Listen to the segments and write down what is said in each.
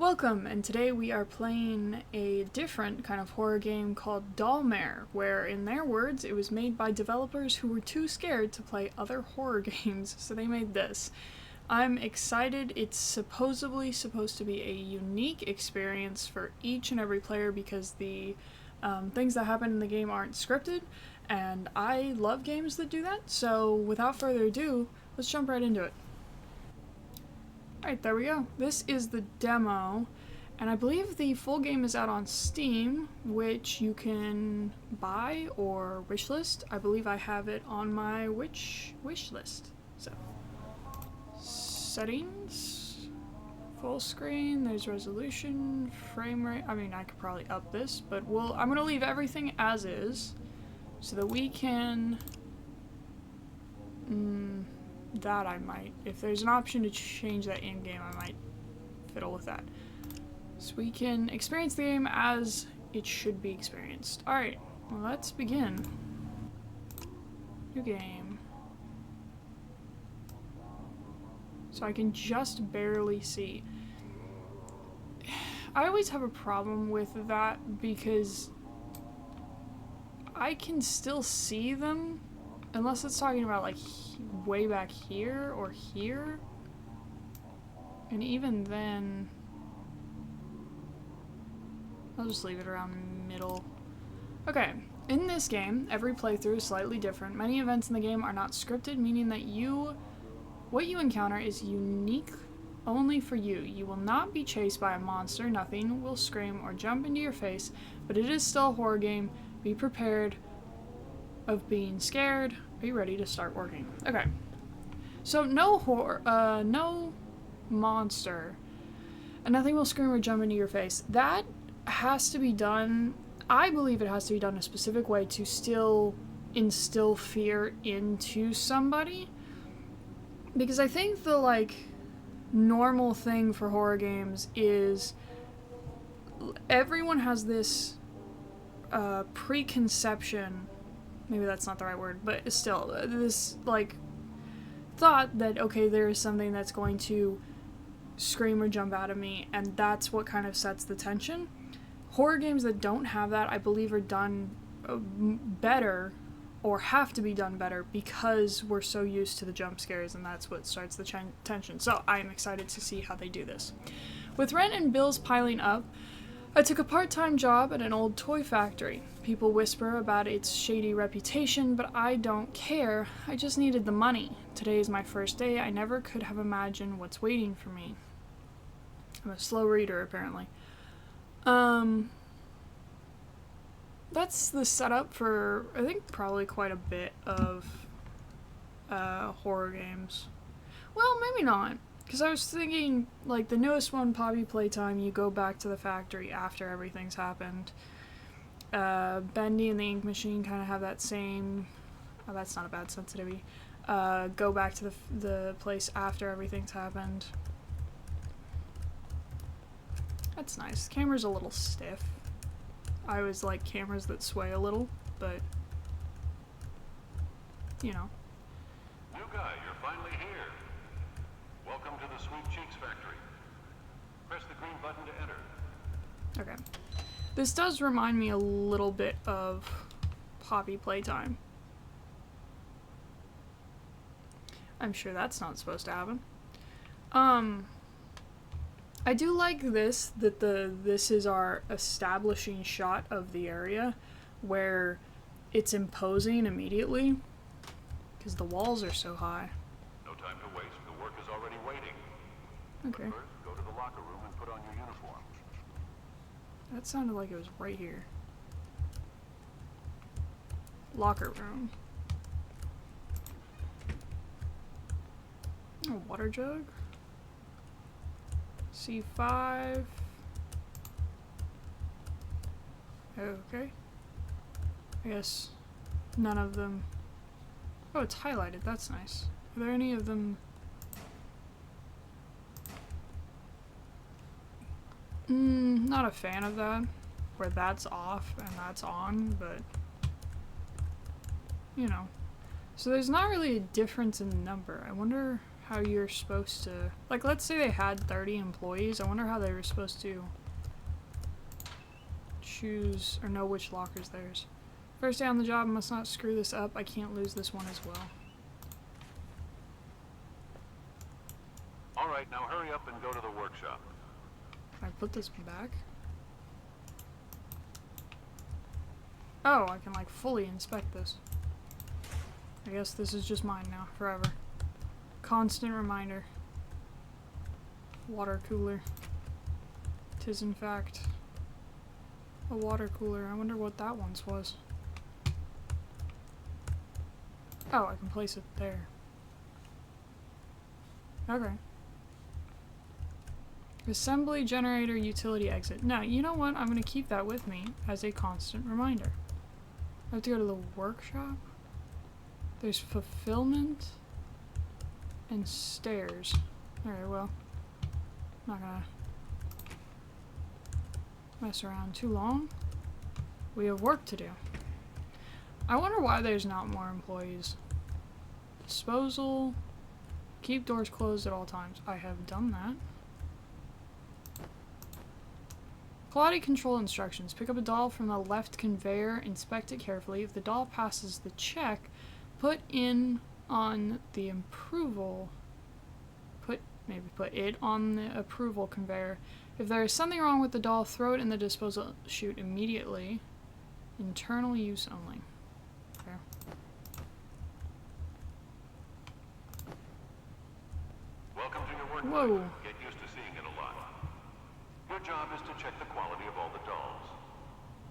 Welcome, and today we are playing a different kind of horror game called Dollmare, where, in their words, it was made by developers who were too scared to play other horror games, so they made this. I'm excited. It's supposedly supposed to be a unique experience for each and every player because the things that happen in the game aren't scripted, and I love games that do that, so without further ado, let's jump right into it. Alright, there we go. This is the demo, and I believe the full game is out on Steam, which you can buy or wishlist. I believe I have it on my wish list. So, settings, full screen, there's resolution, frame rate. I mean, I could probably up this, but I'm going to leave everything as is so that we can... that I might. If there's an option to change that in-game, I might fiddle with that. So we can experience the game as it should be experienced. Alright, well, let's begin. New game. So I can just barely see. I always have a problem with that because I can still see them unless it's talking about like way back here or here. And even then, I'll just leave it around middle. Okay, in this game, every playthrough is slightly different. Many events in the game are not scripted, meaning that what you encounter is unique only for you. You will not be chased by a monster, nothing will scream or jump into your face, but it is still a horror game. Be prepared of being scared. Be ready to start working. Okay. So no monster, and nothing will scream or jump into your face. That has to be done. I believe it has to be done a specific way to still instill fear into somebody, because I think the normal thing for horror games is everyone has this preconception. Maybe that's not the right word, but still, this, thought that, okay, there is something that's going to scream or jump out at me, and that's what kind of sets the tension. Horror games that don't have that, I believe, are done better, or have to be done better, because we're so used to the jump scares, and that's what starts the tension. So, I am excited to see how they do this. With rent and bills piling up, I took a part-time job at an old toy factory. People whisper about its shady reputation, but I don't care. I just needed the money. Today is my first day. I never could have imagined what's waiting for me. I'm a slow reader, apparently. That's the setup for, I think, probably quite a bit of horror games. Well, maybe not. Because I was thinking, the newest one, Poppy Playtime, you go back to the factory after everything's happened. Bendy and the Ink Machine kind of have that same... Oh, that's not a bad sensitivity. Go back to the place after everything's happened. That's nice. The camera's a little stiff. I always like cameras that sway a little, but... you know. New guy, you're finally here. Welcome to the Sweet Cheeks Factory. Press the green button to enter. Okay. This does remind me a little bit of Poppy Playtime. I'm sure that's not supposed to happen. I do like this, that this is our establishing shot of the area, where it's imposing immediately, because the walls are so high. No time to waste. The work is already waiting. Okay. But first, go to the locker room and put on your uniform. That sounded like it was right here. Locker room. A water jug. C5. Okay. I guess none of them... Oh, it's highlighted. That's nice. Are there any of them... not a fan of that, where that's off and that's on, but, you know. So there's not really a difference in number. I wonder how you're supposed to... Like, let's say they had 30 employees. I wonder how they were supposed to choose or know which locker's theirs. First day on the job, must not screw this up. I can't lose this one as well. Alright, now hurry up and go to the workshop. Can I put this back? Oh, I can like fully inspect this. I guess this is just mine now, forever. Constant reminder. Water cooler. 'Tis in fact a water cooler. I wonder what that once was. Oh, I can place it there. Okay. Assembly generator utility exit. Now, you know what? I'm going to keep that with me as a constant reminder. I have to go to the workshop. There's fulfillment and stairs. Alright, well, I'm not gonna mess around too long. We have work to do. I wonder why there's not more employees. Disposal. Keep doors closed at all times. I have done that. Quality control instructions. Pick up a doll from the left conveyor. Inspect it carefully. If the doll passes the check, put in on the approval. Maybe put it on the approval conveyor. If there is something wrong with the doll, throw it in the disposal chute immediately. Internal use only. Fair. Welcome to your work. Whoa. Get used to seeing it a lot. Your job is to check the quality of all the dolls.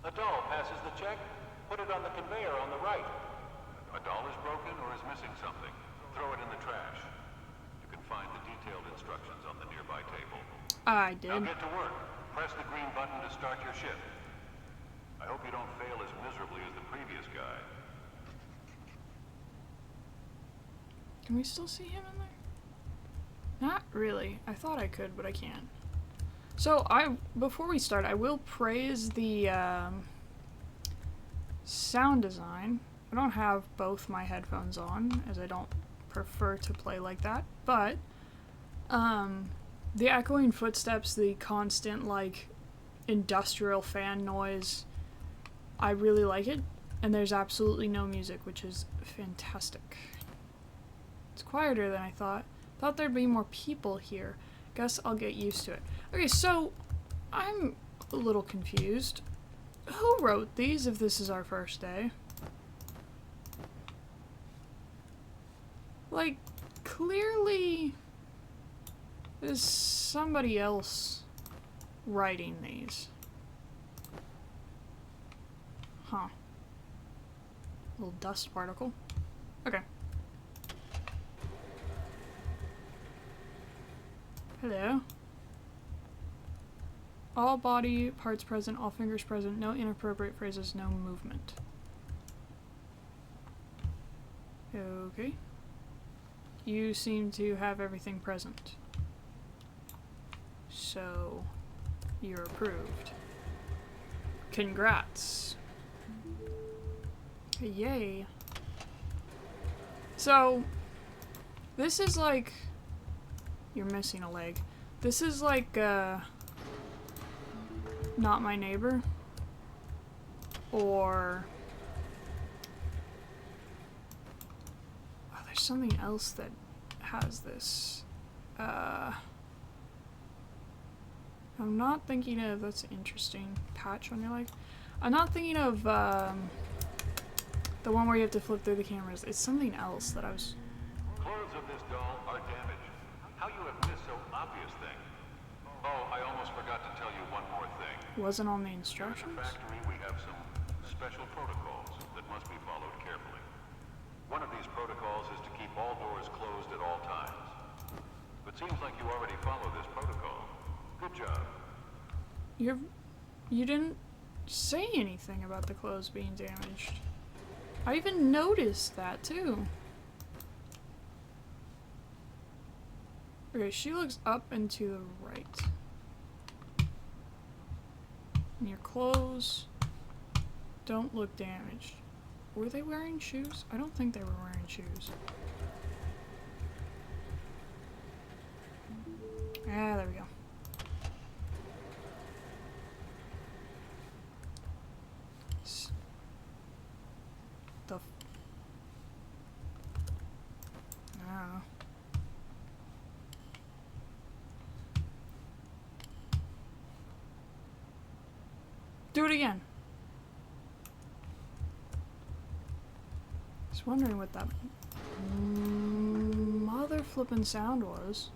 A doll passes the check, put it on the conveyor on the right. A doll is broken or is missing something, throw it in the trash. You can find the detailed instructions on the nearby table. I did. Now get to work. Press the green button to start your shift. I hope you don't fail as miserably as the previous guy. Can we still see him in there? Not really. I thought I could, but I can't. So, before we start, I will praise the sound design. I don't have both my headphones on, as I don't prefer to play like that, but the echoing footsteps, the constant, like, industrial fan noise, I really like it, and there's absolutely no music, which is fantastic. It's quieter than I thought. Thought there'd be more people here. Guess I'll get used to it. Okay, so I'm a little confused. Who wrote these if this is our first day? Like, clearly there's somebody else writing these. Huh. Little dust particle. Okay. Hello. All body parts present, all fingers present, no inappropriate phrases, no movement. Okay. You seem to have everything present. So, you're approved. Congrats. Yay. So, this is like... You're missing a leg. This is like, Not My Neighbor. Or... Oh, there's something else that has this. I'm not thinking of... That's an interesting patch on your leg. I'm not thinking of, the one where you have to flip through the cameras. It's something else that I was... Clothes of this doll are damaged. How you have missed so obvious thing. Oh, I almost forgot to tell you one more thing. Wasn't on the Here at instructions? the factory, we have some special protocols that must be followed carefully. One of these protocols is to keep all doors closed at all times. It seems like you already follow this protocol. Good job. You didn't say anything about the clothes being damaged. I even noticed that too. Okay, she looks up and to the right. And your clothes don't look damaged. Were they wearing shoes? I don't think they were wearing shoes. Yeah, there we go. The I don't know. Do it again. Just wondering what that mother flippin' sound was.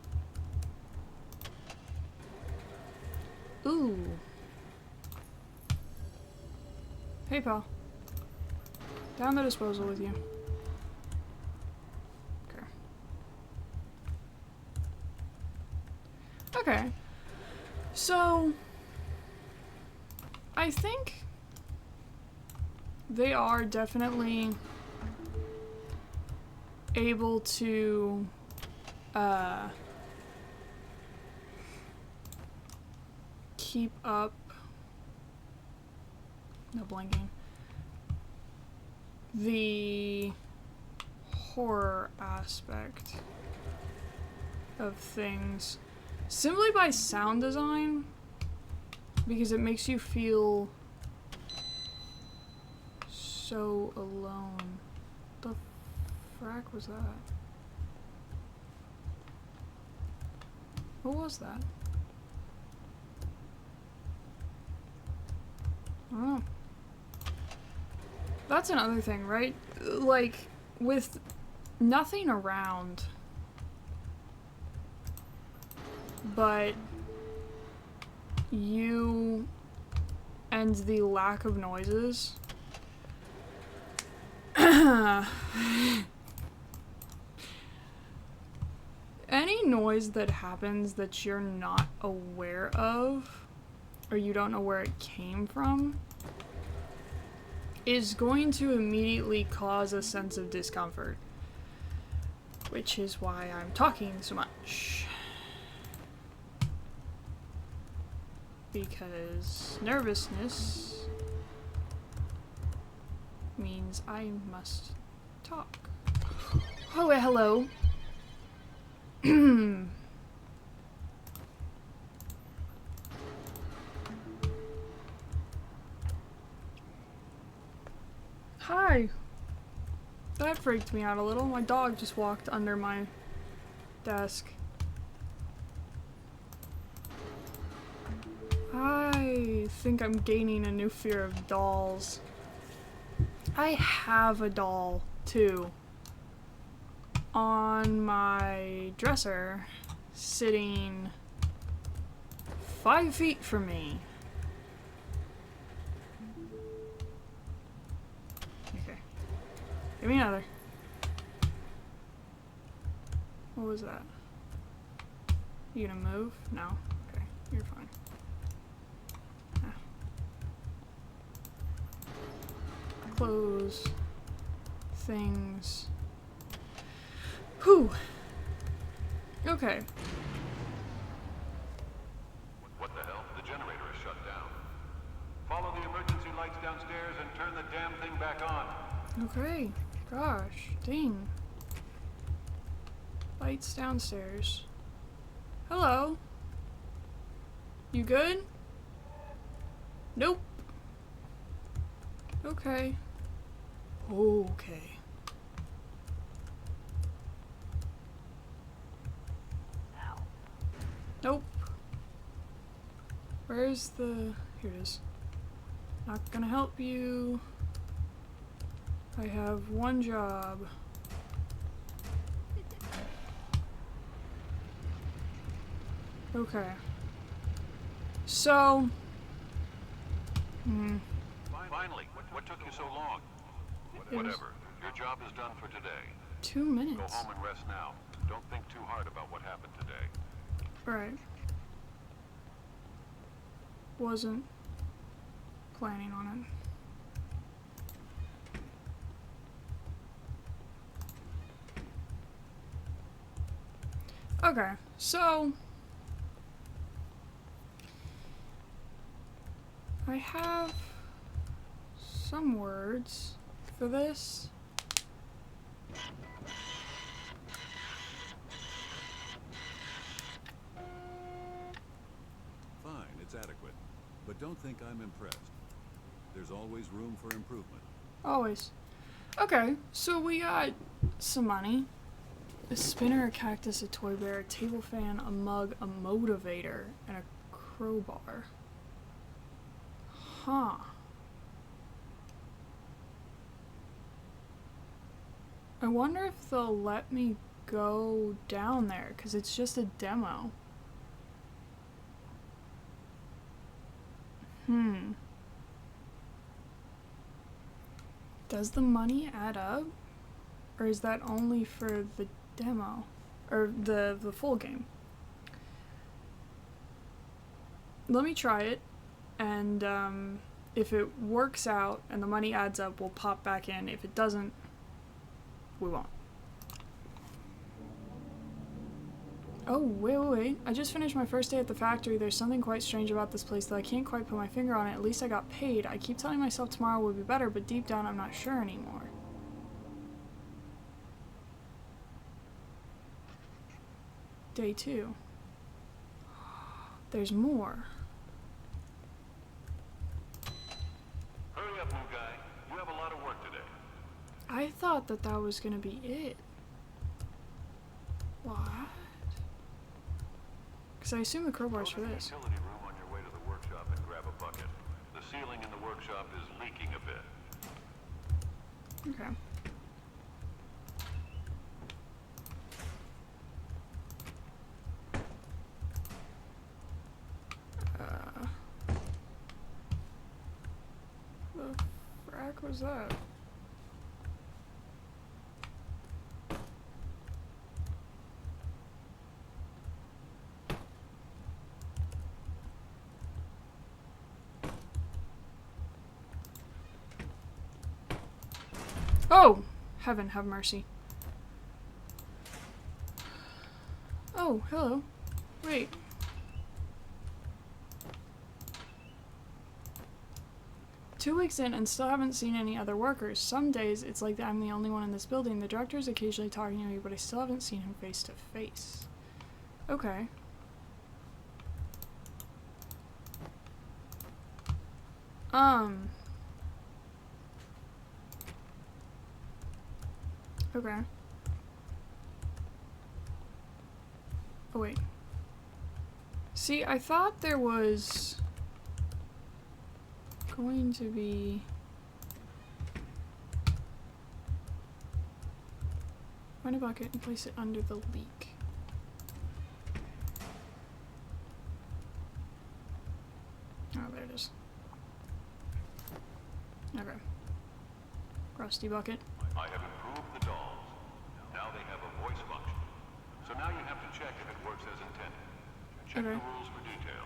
Ooh. Hey, pal. Down the disposal with you. Okay. Okay. So, I think they are definitely able to keep up. No blinking. The horror aspect of things simply by sound design, because it makes you feel so alone. The frack was that? What was that? I don't know. That's another thing, right? Like, with nothing around, but you and the lack of noises. Any noise that happens that you're not aware of, or you don't know where it came from, is going to immediately cause a sense of discomfort. Which is why I'm talking so much. Because nervousness means I must talk. Oh, hello. Hi. That freaked me out a little. My dog just walked under my desk. I think I'm gaining a new fear of dolls. I have a doll, too, on my dresser, sitting 5 feet from me. Okay. Give me another. What was that? You gonna move? No? Okay, you're fine. Clothes, things. Whew. Okay. What the hell? The generator is shut down. Follow the emergency lights downstairs and turn the damn thing back on. Okay. Gosh, dang. Lights downstairs. Hello? You good? Nope. Okay. Okay. Nope. Where's the... Here it is. Not gonna help you. I have one job. Okay. So... Finally, what took you so long? Whatever. Your job is done for today. 2 Go minutes. home and rest now. Don't think too hard about what happened today. Right. Wasn't planning on it. Okay, so I have some words for this. inadequate, but don't think I'm impressed. There's always room for improvement. Always. Okay, so we got some money. A spinner, a cactus, a toy bear, a table fan, a mug, a motivator, and a crowbar. Huh. I wonder if they'll let me go down there, because it's just a demo. Does the money add up? Or is that only for the demo? Or the full game? Let me try it, and if it works out and the money adds up, we'll pop back in. If it doesn't, we won't. Oh, wait. I just finished my first day at the factory. There's something quite strange about this place that I can't quite put my finger on it. At least I got paid. I keep telling myself tomorrow will be better, but deep down I'm not sure anymore. Day 2. There's more. Hurry up, new guy. You have a lot of work today. I thought that was gonna be it. What? Because I assume the crowbar's for this. Go to the utility room on your way to the workshop and grab a bucket. The ceiling in the workshop is leaking a bit. Okay. The frack was that? Oh! Heaven have mercy. Oh, hello. Wait. Two weeks in and still haven't seen any other workers. Some days it's like I'm the only one in this building. The director's occasionally talking to me, but I still haven't seen him face to face. Okay. Okay. Oh, wait. See, I thought there was going to be... Find a bucket and place it under the leak. Oh, there it is. Okay. Rusty bucket. I have improved the dolls. Now they have a voice function. So now you have to check if it works as intended. Check the rules for detail.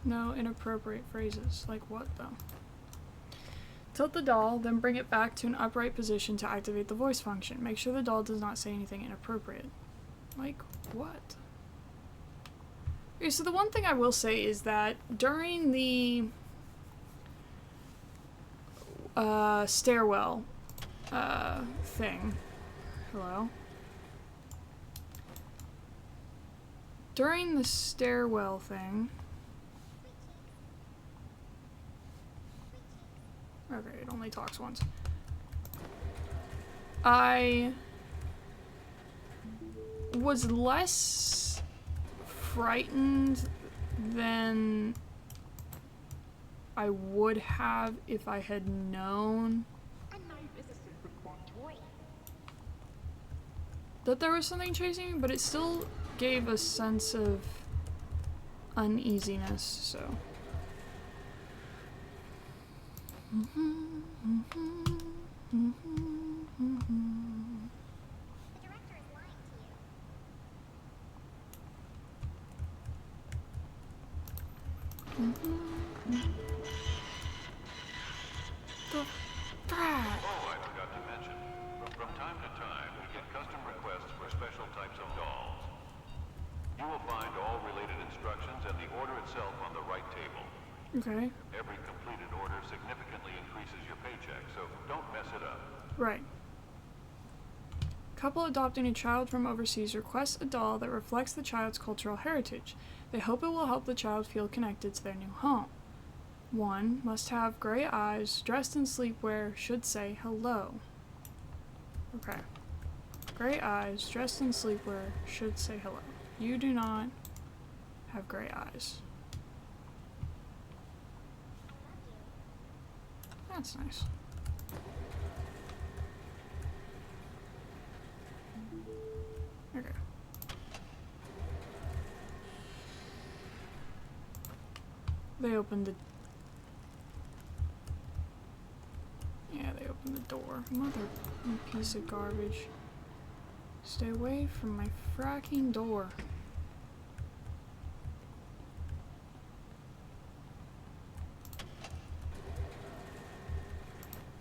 No inappropriate phrases. Like what, though? Tilt the doll, then bring it back to an upright position to activate the voice function. Make sure the doll does not say anything inappropriate. Like what? Okay, so the one thing I will say is that during the stairwell thing. Hello? During the stairwell thing. Okay, it only talks once. I was less frightened than I would have if I had known that there was something chasing me, but it still gave a sense of uneasiness, so. The brat. Oh, I forgot to mention. From time to time, we get custom requests for special types of dolls. You will find all related instructions and the order itself on the right table. Okay. Every completed order significantly increases your paycheck, so don't mess it up. Right. Couple adopting a child from overseas requests a doll that reflects the child's cultural heritage. They hope it will help the child feel connected to their new home. 1. Must have gray eyes, dressed in sleepwear, should say hello. Okay. Gray eyes, dressed in sleepwear, should say hello. You do not have gray eyes. That's nice. Okay. They opened the... Yeah, they opened the door. Mother, you piece of garbage. Stay away from my fracking door.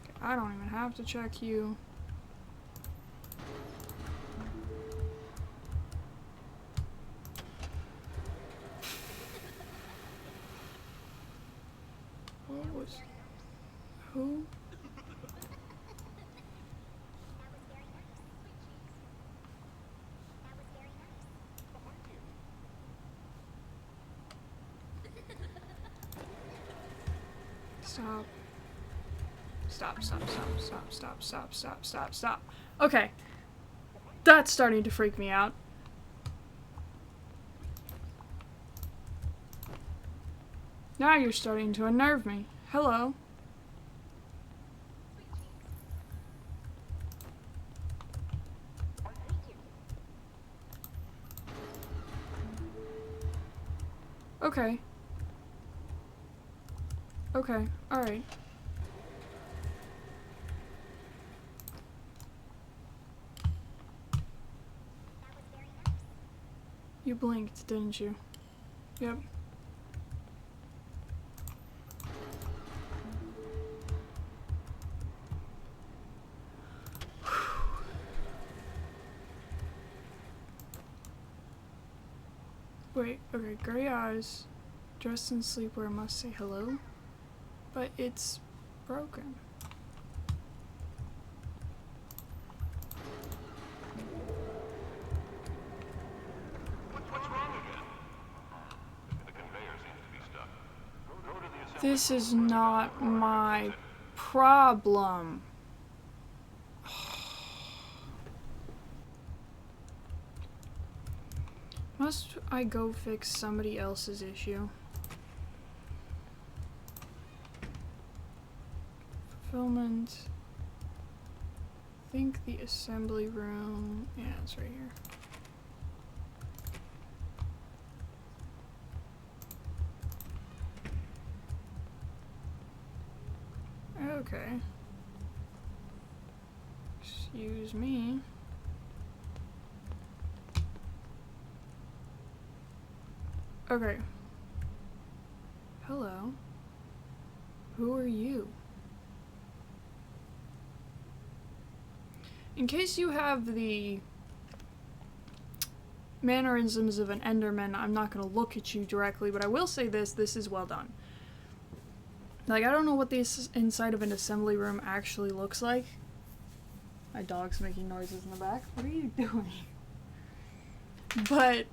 Okay, I don't even have to check you. What was... Who? Stop. Stop, stop, stop, stop, stop, stop, stop, stop, stop. Okay. That's starting to freak me out. Now you're starting to unnerve me. Hello. Okay. Okay, alright. You blinked, didn't you? Yep. Wait, okay, gray eyes, dressed in sleepwear, must say hello, but it's broken. What's wrong again? The conveyor seems to be stuck. Go to the assembly. This is not my problem. Must I go fix somebody else's issue? Fulfillment. I think the assembly room. Yeah, it's right here. Okay. Excuse me. Okay. Hello. Who are you? In case you have the mannerisms of an Enderman, I'm not going to look at you directly, but I will say this is well done. Like, I don't know what the inside of an assembly room actually looks like. My dog's making noises in the back. What are you doing? But,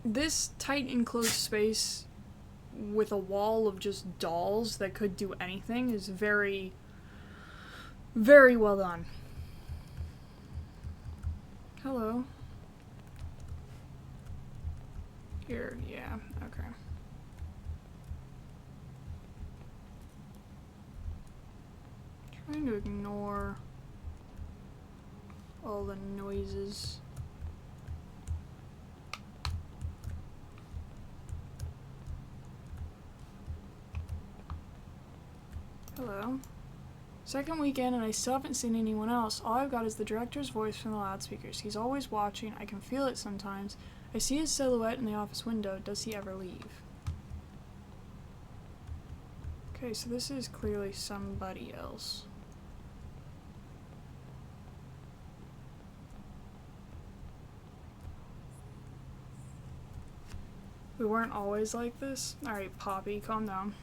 this tight enclosed space with a wall of just dolls that could do anything is very, very well done. Hello. Here, yeah, okay. Trying to ignore all the noises. Hello. Second weekend and I still haven't seen anyone else. All I've got is the director's voice from the loudspeakers. He's always watching. I can feel it sometimes. I see his silhouette in the office window. Does he ever leave? Okay, so this is clearly somebody else. We weren't always like this. Alright, Poppy, calm down.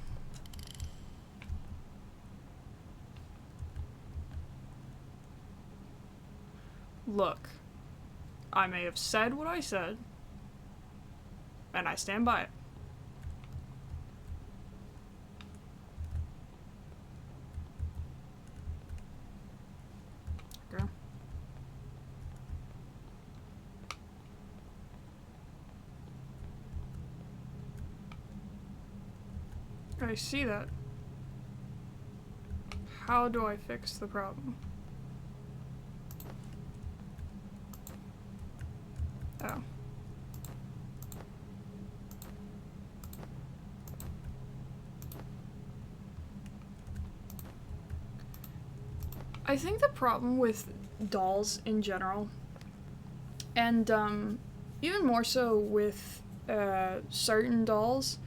Look, I may have said what I said, and I stand by it. Okay. I see that. How do I fix the problem? Oh. I think the problem with dolls in general, and even more so with certain dolls,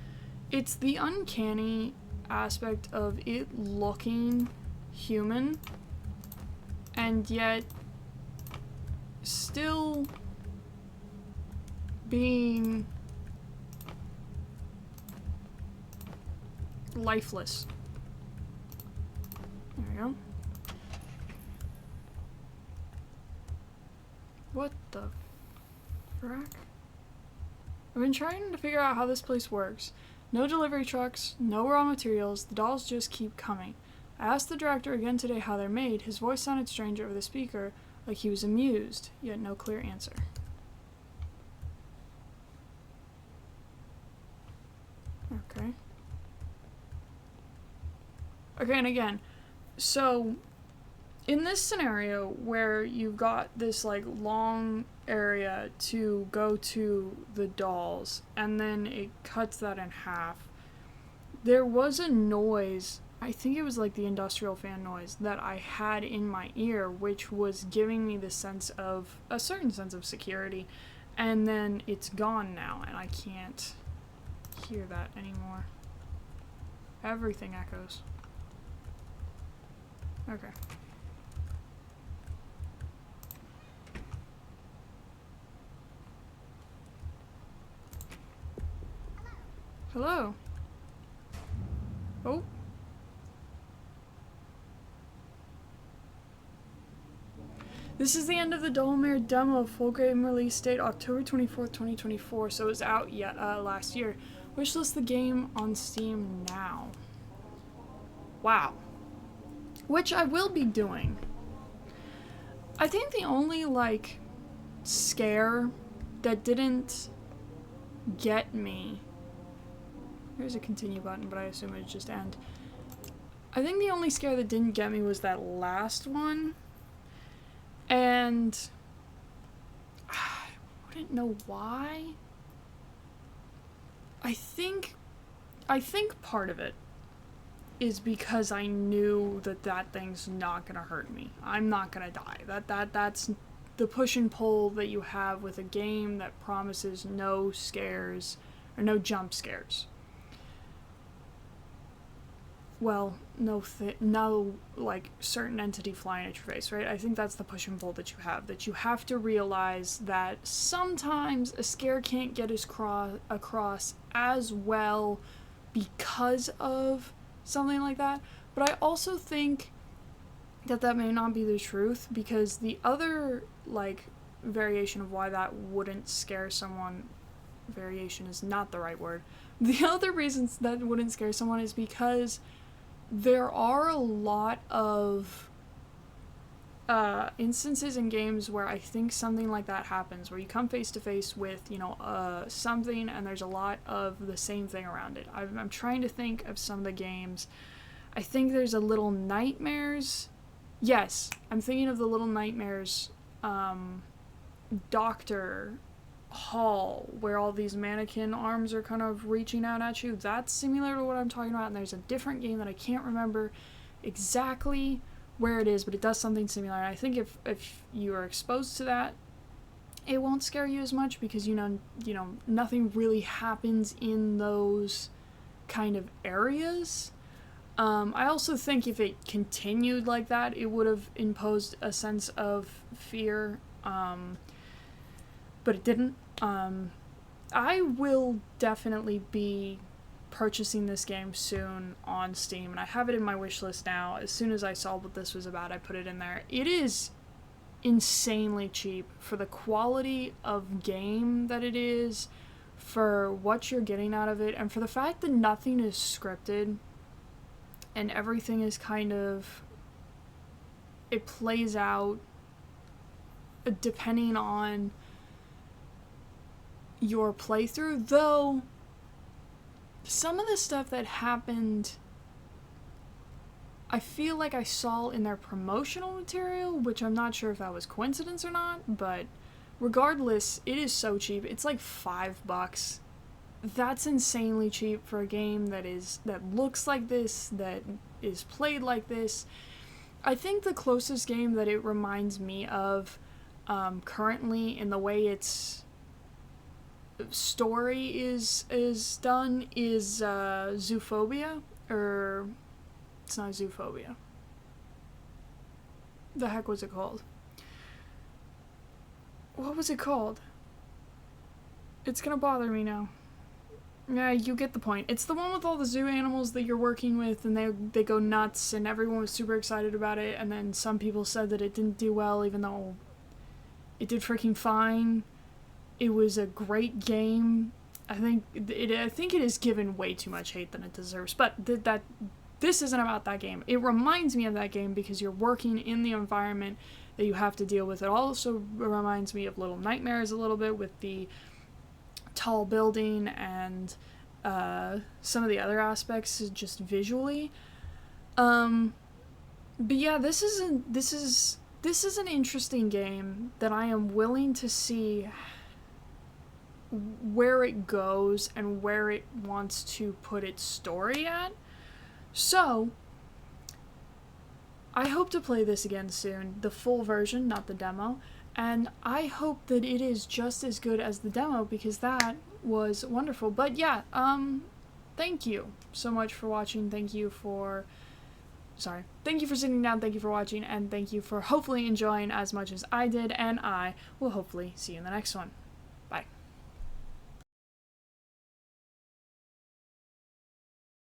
it's the uncanny aspect of it looking human and yet still being lifeless. There we go. What the frack? I've been trying to figure out how this place works. No delivery trucks, no raw materials, the dolls just keep coming. I asked the director again today how they're made. His voice sounded strange over the speaker, like he was amused, yet no clear answer. Okay. Okay, and again, so in this scenario where you've got this like long area to go to the dolls and then it cuts that in half, there was a noise, I think it was like the industrial fan noise, that I had in my ear, which was giving me the sense of a certain sense of security, and then it's gone now and I can't hear that anymore. Everything echoes. Okay. Hello. Oh. This is the end of the Dollmare demo. Full game release date October 24th, 2024. So it's out yet last year. Wishlist the game on Steam now. Wow. Which I will be doing. I think the only like scare that didn't get me. Here's a continue button, but I assume it's just end. I think the only scare that didn't get me was that last one. And I wouldn't know why. I think part of it is because I knew that thing's not gonna hurt me. I'm not gonna die. That's the push and pull that you have with a game that promises no scares or no jump scares. Well, no like certain entity flying at your face, right? I think that's the push and pull that you have to realize that sometimes a scare can't get across as well because of something like that. But I also think that may not be the truth, because the other like variation of why that wouldn't scare someone, variation is not the right word. The other reasons that wouldn't scare someone is because there are a lot of instances in games where I think something like that happens, where you come face to face with, something, and there's a lot of the same thing around it. I'm trying to think of some of the games. I think there's a Little Nightmares. Yes, I'm thinking of the Little Nightmares Doctor Hall, where all these mannequin arms are kind of reaching out at you. That's similar to what I'm talking about, and there's a different game that I can't remember exactly where it is, but it does something similar. And I think if you are exposed to that, it won't scare you as much, because nothing really happens in those kind of areas. I also think if it continued like that, it would have imposed a sense of fear, but it didn't. I will definitely be purchasing this game soon on Steam, and I have it in my wish list now. As soon as I saw what this was about, I put it in there. It is insanely cheap for the quality of game that it is, for what you're getting out of it, and for the fact that nothing is scripted and everything is kind of, it plays out depending on your playthrough. Though some of the stuff that happened, I feel like I saw in their promotional material, which I'm not sure if that was coincidence or not, but regardless, it is so cheap. It's like $5. That's insanely cheap for a game that looks like this, that is played like this. I think the closest game that it reminds me of currently in the way its story is done is Zoophobia, or it's not Zoophobia. The heck was it called? What was it called? It's gonna bother me now. Yeah, you get the point. It's the one with all the zoo animals that you're working with, and they go nuts, and everyone was super excited about it, and then some people said that it didn't do well, even though it did freaking fine. It was a great game. I think it is given way too much hate than it deserves, but this isn't about that game. It reminds me of that game because you're working in the environment that you have to deal with. It also reminds me of Little Nightmares a little bit, with the tall building and some of the other aspects just visually. But yeah, this is an interesting game that I am willing to see where it goes and where it wants to put its story at. So I hope to play this again soon, the full version, not the demo, and I hope that it is just as good as the demo, because that was wonderful. But yeah, thank you so much for watching. Thank you for sitting down, thank you for watching, and thank you for hopefully enjoying as much as I did, and I will hopefully see you in the next one. Bye.